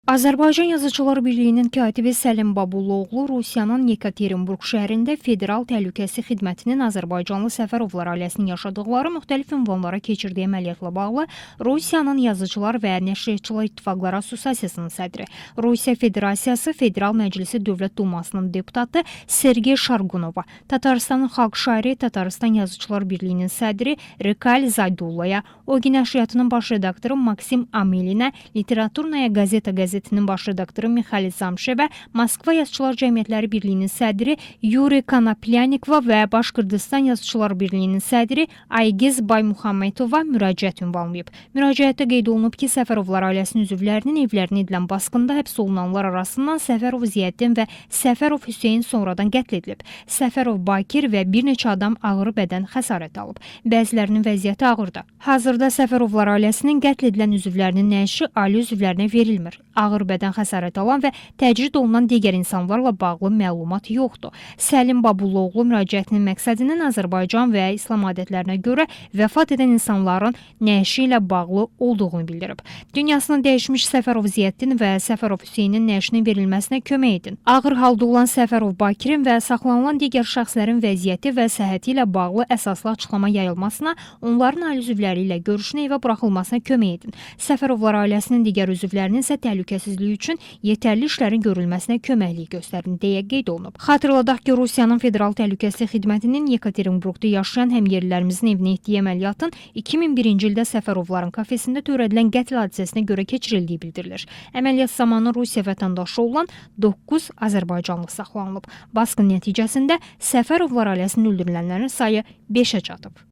Azərbaycan Yazıçılar Birliyinin katibi Səlim Babuloğlu Rusiyanın Yekaterinburq şəhərində Federal Təhlükəsizlik Xidmətinin Azərbaycanlı Səfərovlar ailəsinin yaşadıkları müxtəlif ünvanlara keçirdiyi əməliyyatla bağlı Rusiyanın Yazıçılar və Nəşriyyatçılar İttifaqları Assosiasiyasının sədri, Rusiya Federasiyası Federal Məclisi Dövlət Dumasının deputatı Sergey Shargunova, Tataristanın xalq şairi, Tataristan Yazıçılar Birliyinin sədri Rikal Zaydullaya, Ogi Nəşriyyatının baş redaktoru Maksim Amelinə, Literaturnaya Gazetinin baş redaktoru Mixail Zamşevə, Moskva Yazıçılar Cəmiyyətləri Birliyinin sədri Yuri Kanapilyanikova və Başqırdistan Yazıçılar Birliyinin sədri Aygiz Baymuhammetova müraciət ünvanlayıb. Müraciətdə qeyd olunub ki, Səfərovlar ailəsinin üzvlərinin evlərinə edilən basqında həbs olunanlar arasından Səfərov Ziyaəddin və Səfərov Hüseyn sonradan qətl edilib. Səfərov Bakir və bir neçə adam ağır bədən xəsarəti alıb. Bəzilərinin vəziyyəti ağırdır. Hazırda Səfərovlar ailəsinin qətl edilən üzvlərinin nəşi ailə üzvlərinə verilmir. Ağır bədən xəsarəti alan və təcrid olunan digər insanlarla bağlı məlumat yoxdur. Səlim Babuloğlu müraciətinin məqsədinin Azərbaycan və İslam adətlərinə görə vəfat edən insanların nəşi ilə bağlı olduğunu bildirib. Dünyasını dəyişmiş Səfərov Ziyaəddin və Səfərov Hüseynin nəşinin verilməsinə kömək edin. Ağır halda olan Səfərov Bakirin və saxlanılan digər şəxslərin vəziyyəti və səhhəti ilə bağlı əsaslı açıqlama yayılmasına, onların ailə üzvləri ilə görüşünə evə buraxılmasına kömək edin. Səfərovlar ailəsinin digər üzvlərinin isə təhlükəsizliyi üçün yetərli işlərin görülməsinə köməklik göstərin deyə qeyd olunub. Xatırladaq ki, Rusiyanın Federal Təhlükəsizlik Xidmətinin Yekaterinburqda yaşayan həmyerlilərimizin evinə etdiyi əməliyyatın 2001-ci ildə Səfərovların kafesində törədilən qətl hadisəsinə görə keçirildiyi bildirilir. Əməliyyat zamanı Rusiya vətəndaşı olan 9 azərbaycanlı saxlanılıb. Basqın nəticəsində Səfərovlar ailəsinin öldürülənlərin sayı 5-ə çatıb.